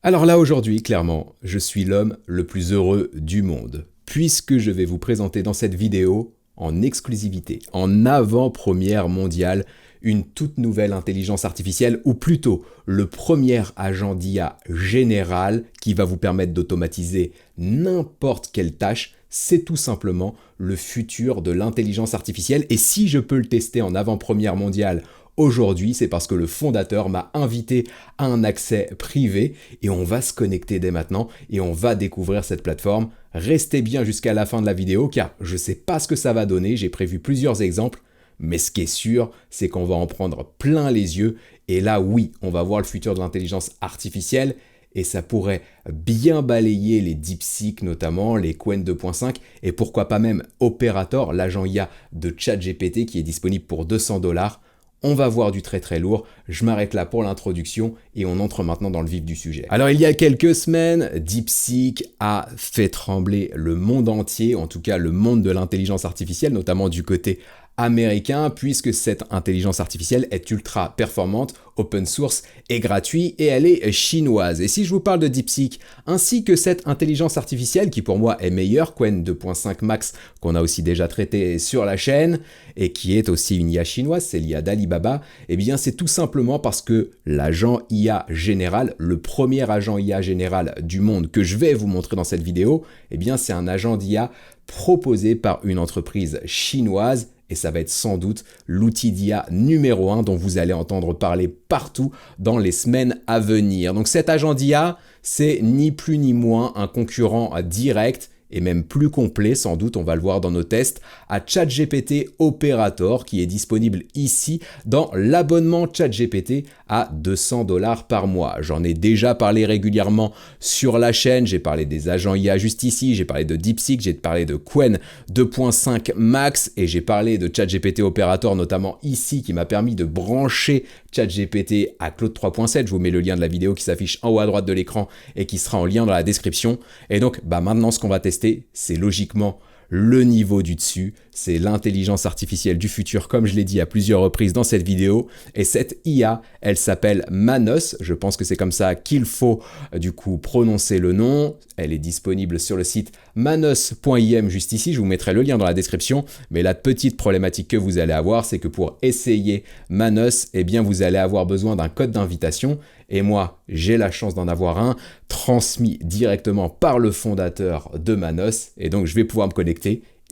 Alors là aujourd'hui, clairement, je suis l'homme le plus heureux du monde, puisque je vais vous présenter dans cette vidéo, en exclusivité, en avant-première mondiale, une toute nouvelle intelligence artificielle, ou plutôt le premier agent d'IA général qui va vous permettre d'automatiser n'importe quelle tâche. C'est tout simplement le futur de l'intelligence artificielle, et si je peux le tester en avant-première mondiale aujourd'hui, c'est parce que le fondateur m'a invité à un accès privé et on va se connecter dès maintenant et on va découvrir cette plateforme. Restez bien jusqu'à la fin de la vidéo car je ne sais pas ce que ça va donner, j'ai prévu plusieurs exemples, mais ce qui est sûr, c'est qu'on va en prendre plein les yeux et là oui, on va voir le futur de l'intelligence artificielle et ça pourrait bien balayer les DeepSeek notamment, les Qwen 2.5 et pourquoi pas même Operator, l'agent IA de ChatGPT qui est disponible pour 200 $. On va voir du très très lourd, je m'arrête là pour l'introduction et on entre maintenant dans le vif du sujet. Alors il y a quelques semaines, DeepSeek a fait trembler le monde entier, en tout cas le monde de l'intelligence artificielle, notamment du côté américain, puisque cette intelligence artificielle est ultra performante, open source et gratuite, et elle est chinoise. Et si je vous parle de DeepSeek, ainsi que cette intelligence artificielle, qui pour moi est meilleure, Qwen 2.5 Max, qu'on a aussi déjà traité sur la chaîne, et qui est aussi une IA chinoise, c'est l'IA d'Alibaba, eh bien c'est tout simplement parce que l'agent IA général, le premier agent IA général du monde que je vais vous montrer dans cette vidéo, eh bien c'est un agent d'IA proposé par une entreprise chinoise, et ça va être sans doute l'outil d'IA numéro 1 dont vous allez entendre parler partout dans les semaines à venir. Donc cet agent d'IA, c'est ni plus ni moins un concurrent direct et même plus complet, sans doute, on va le voir dans nos tests, à ChatGPT Operator, qui est disponible ici dans l'abonnement ChatGPT à 200 $ par mois. J'en ai déjà parlé régulièrement sur la chaîne, j'ai parlé des agents IA juste ici, j'ai parlé de DeepSeek, j'ai parlé de Qwen 2.5 Max, et j'ai parlé de ChatGPT Operator, notamment ici, qui m'a permis de brancher ChatGPT à Claude 3.7. Je vous mets le lien de la vidéo qui s'affiche en haut à droite de l'écran et qui sera en lien dans la description. Et donc, maintenant, ce qu'on va tester, c'est logiquement le niveau du dessus, c'est l'intelligence artificielle du futur, comme je l'ai dit à plusieurs reprises dans cette vidéo, et cette IA, elle s'appelle Manos, je pense que c'est comme ça qu'il faut du coup prononcer le nom, elle est disponible sur le site manos.im juste ici, je vous mettrai le lien dans la description, mais la petite problématique que vous allez avoir, c'est que pour essayer Manos, eh bien vous allez avoir besoin d'un code d'invitation, et moi, j'ai la chance d'en avoir un, transmis directement par le fondateur de Manos, et donc je vais pouvoir me connecter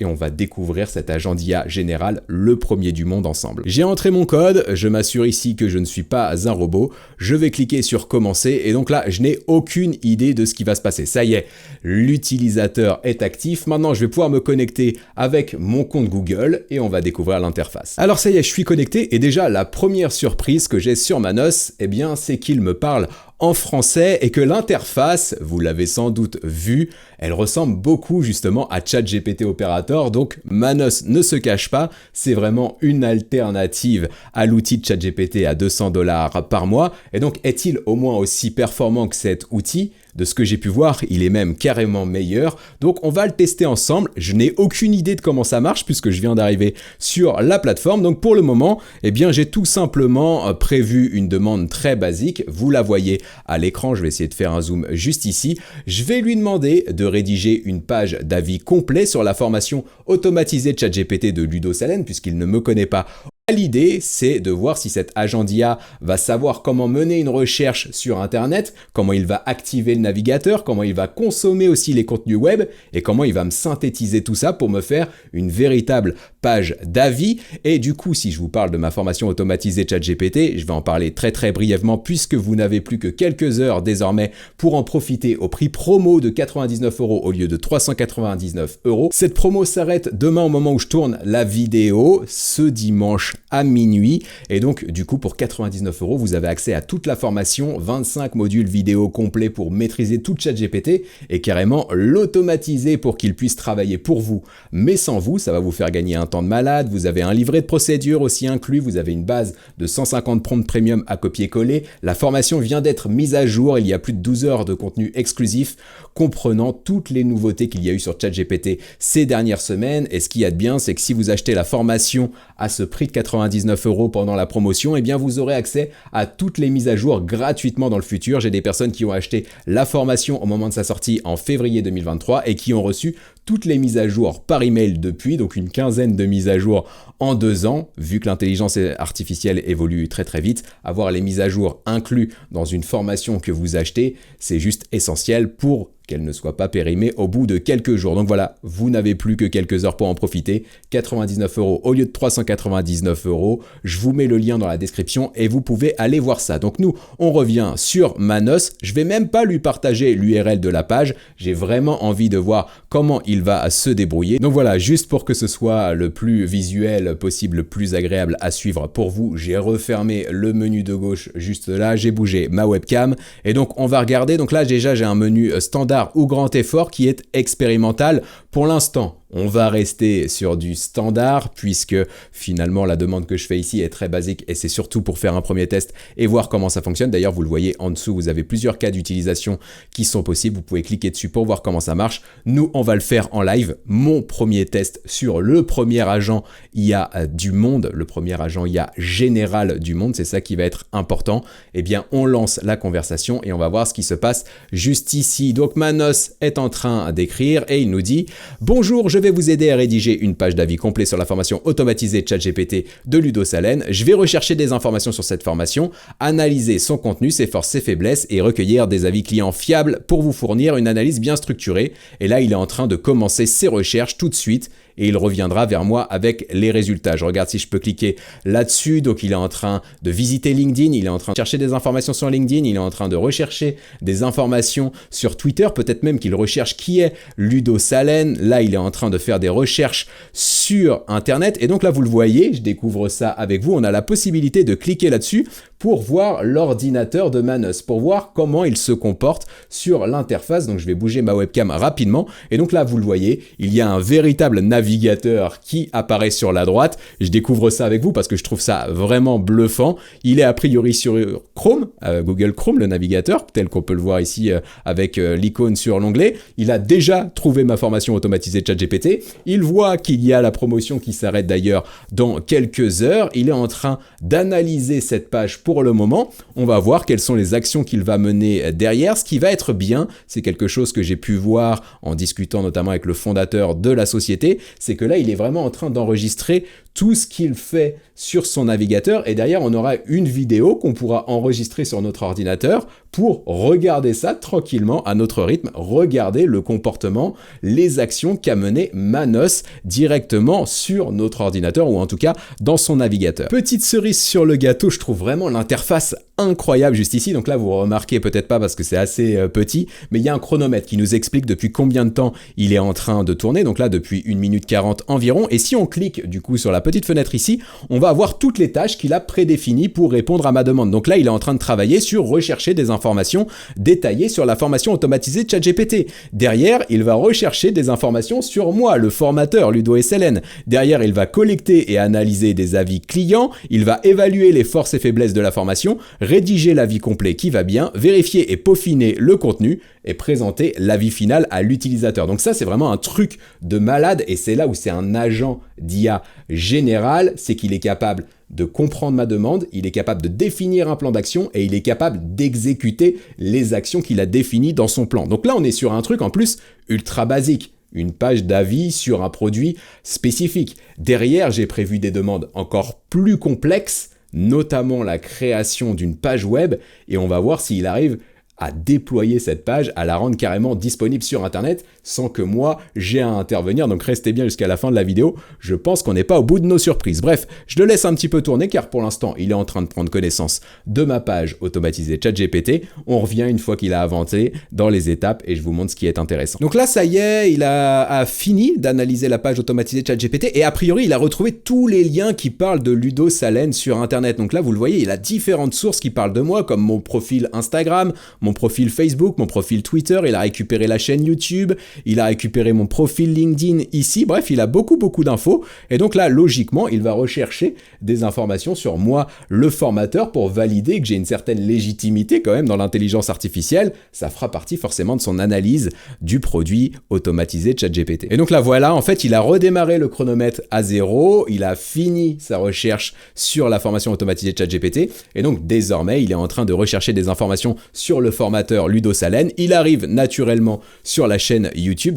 et on va découvrir cet agent d'IA général, le premier du monde ensemble. J'ai entré mon code, je m'assure ici que je ne suis pas un robot, je vais cliquer sur commencer et donc là, je n'ai aucune idée de ce qui va se passer. Ça y est, l'utilisateur est actif. Maintenant, je vais pouvoir me connecter avec mon compte Google et on va découvrir l'interface. Alors ça y est, je suis connecté et déjà, la première surprise que j'ai sur Manos, eh bien, c'est qu'il me parle en français et que l'interface, vous l'avez sans doute vu, elle ressemble beaucoup justement à ChatGPT Operator, donc Manos ne se cache pas, c'est vraiment une alternative à l'outil de ChatGPT à 200 $ par mois, et donc est-il au moins aussi performant que cet outil ? De ce que j'ai pu voir, il est même carrément meilleur. Donc on va le tester ensemble. Je n'ai aucune idée de comment ça marche puisque je viens d'arriver sur la plateforme. Donc pour le moment, eh bien j'ai tout simplement prévu une demande très basique. Vous la voyez à l'écran. Je vais essayer de faire un zoom juste ici. Je vais lui demander de rédiger une page d'avis complet sur la formation automatisée de ChatGPT de Ludo Salen puisqu'il ne me connaît pas. L'idée, c'est de voir si cet agent d'IA va savoir comment mener une recherche sur Internet, comment il va activer le navigateur, comment il va consommer aussi les contenus web et comment il va me synthétiser tout ça pour me faire une véritable page d'avis. Et du coup, si je vous parle de ma formation automatisée ChatGPT, je vais en parler très très brièvement puisque vous n'avez plus que quelques heures désormais pour en profiter au prix promo de 99 € au lieu de 399 €. Cette promo s'arrête demain au moment où je tourne la vidéo, ce dimanche à minuit, et donc du coup pour 99 €, vous avez accès à toute la formation, 25 modules vidéo complets pour maîtriser tout ChatGPT et carrément l'automatiser pour qu'il puisse travailler pour vous, mais sans vous, ça va vous faire gagner un temps temps de malade, vous avez un livret de procédure aussi inclus, vous avez une base de 150 prompts premium à copier-coller. La formation vient d'être mise à jour, il y a plus de 12 heures de contenu exclusif comprenant toutes les nouveautés qu'il y a eu sur ChatGPT ces dernières semaines. Et ce qu'il y a de bien, c'est que si vous achetez la formation à ce prix de 99 € pendant la promotion, eh bien vous aurez accès à toutes les mises à jour gratuitement dans le futur. J'ai des personnes qui ont acheté la formation au moment de sa sortie en février 2023 et qui ont reçu toutes les mises à jour par email depuis, donc une quinzaine de mises à jour en 2 ans. Vu que l'intelligence artificielle évolue très très vite, avoir les mises à jour inclus dans une formation que vous achetez, c'est juste essentiel pour qu'elle ne soit pas périmée au bout de quelques jours. Donc voilà, vous n'avez plus que quelques heures pour en profiter. 99 € au lieu de 399 €. Je vous mets le lien dans la description et vous pouvez aller voir ça. Donc nous, on revient sur Manos. Je vais même pas lui partager l'URL de la page. J'ai vraiment envie de voir comment il va se débrouiller. Donc voilà, juste pour que ce soit le plus visuel possible, le plus agréable à suivre pour vous, j'ai refermé le menu de gauche juste là. J'ai bougé ma webcam et donc on va regarder. Donc là déjà, j'ai un menu standard ou grand effort qui est expérimental. Pour l'instant, on va rester sur du standard puisque finalement la demande que je fais ici est très basique et c'est surtout pour faire un premier test et voir comment ça fonctionne. D'ailleurs, vous le voyez en dessous, vous avez plusieurs cas d'utilisation qui sont possibles. Vous pouvez cliquer dessus pour voir comment ça marche. Nous, on va le faire en live. Mon premier test sur le premier agent IA du monde, le premier agent IA général du monde, c'est ça qui va être important. Eh bien, on lance la conversation et on va voir ce qui se passe juste ici. Donc, Manos est en train d'écrire et il nous dit « Bonjour, je vais vous aider à rédiger une page d'avis complet sur la formation automatisée ChatGPT de Ludo Salen. Je vais rechercher des informations sur cette formation, analyser son contenu, ses forces, ses faiblesses et recueillir des avis clients fiables pour vous fournir une analyse bien structurée. » Et là, il est en train de commencer ses recherches tout de suite et il reviendra vers moi avec les résultats. Je regarde si je peux cliquer là-dessus. Donc, il est en train de visiter LinkedIn, il est en train de chercher des informations sur LinkedIn, il est en train de rechercher des informations sur Twitter, peut-être même qu'il recherche qui est Ludo Salen. Là, il est en train de faire des recherches sur Internet. Et donc là, vous le voyez, je découvre ça avec vous. On a la possibilité de cliquer là-dessus pour voir l'ordinateur de Manos, pour voir comment il se comporte sur l'interface. Donc, je vais bouger ma webcam rapidement. Et donc là, vous le voyez, il y a un véritable navigateur qui apparaît sur la droite. Je découvre ça avec vous parce que je trouve ça vraiment bluffant. Il est a priori sur Chrome, Google Chrome, le navigateur, tel qu'on peut le voir ici avec l'icône sur l'onglet. Il a déjà trouvé ma formation automatisée ChatGPT. Il voit qu'il y a la promotion qui s'arrête d'ailleurs dans quelques heures. Il est en train d'analyser cette page pour le moment. On va voir quelles sont les actions qu'il va mener derrière. Ce qui va être bien, c'est quelque chose que j'ai pu voir en discutant notamment avec le fondateur de la société, c'est que là, il est vraiment en train d'enregistrer tout ce qu'il fait sur son navigateur et derrière, on aura une vidéo qu'on pourra enregistrer sur notre ordinateur pour regarder ça tranquillement à notre rythme, regarder le comportement, les actions qu'a mené Manos directement sur notre ordinateur ou en tout cas dans son navigateur. Petite cerise sur le gâteau, je trouve vraiment l'interface incroyable juste ici. Donc là, vous remarquez peut-être pas parce que c'est assez petit, mais il y a un chronomètre qui nous explique depuis combien de temps il est en train de tourner. Donc là, depuis 1 minute 40 environ. Et si on clique du coup sur la petite fenêtre ici, on va avoir toutes les tâches qu'il a prédéfinies pour répondre à ma demande. Donc là, il est en train de travailler sur rechercher des informations détaillées sur la formation automatisée de ChatGPT. Derrière, il va rechercher des informations sur moi, le formateur Ludo Salen. Derrière, il va collecter et analyser des avis clients. Il va évaluer les forces et faiblesses de la formation, rédiger l'avis complet qui va bien, vérifier et peaufiner le contenu et présenter l'avis final à l'utilisateur. Donc ça, c'est vraiment un truc de malade et c'est là où c'est un agent d'IA général, c'est qu'il est capable de comprendre ma demande, il est capable de définir un plan d'action et il est capable d'exécuter les actions qu'il a définies dans son plan. Donc là, on est sur un truc en plus ultra basique. Une page d'avis sur un produit spécifique. Derrière, j'ai prévu des demandes encore plus complexes, notamment la création d'une page web, et on va voir s'il arrive à déployer cette page, à la rendre carrément disponible sur Internet sans que moi j'ai à intervenir. Donc restez bien jusqu'à la fin de la vidéo, je pense qu'on n'est pas au bout de nos surprises. Bref, je le laisse un petit peu tourner car pour l'instant il est en train de prendre connaissance de ma page automatisée ChatGPT. On revient une fois qu'il a avancé dans les étapes et je vous montre ce qui est intéressant. Donc là ça y est, il a fini d'analyser la page automatisée ChatGPT et a priori il a retrouvé tous les liens qui parlent de Ludo Salen sur Internet. Donc là vous le voyez, il a différentes sources qui parlent de moi comme mon profil Instagram, mon profil Facebook, mon profil Twitter, il a récupéré la chaîne YouTube, il a récupéré mon profil LinkedIn ici, bref, il a beaucoup d'infos. Et donc là, logiquement, il va rechercher des informations sur moi, le formateur, pour valider que j'ai une certaine légitimité quand même dans l'intelligence artificielle. Ça fera partie forcément de son analyse du produit automatisé de ChatGPT. Et donc là, voilà, en fait, il a redémarré le chronomètre à 0, il a fini sa recherche sur la formation automatisée de ChatGPT, et donc désormais, il est en train de rechercher des informations sur le formateur Ludo Salen. Il arrive naturellement sur la chaîne YouTube.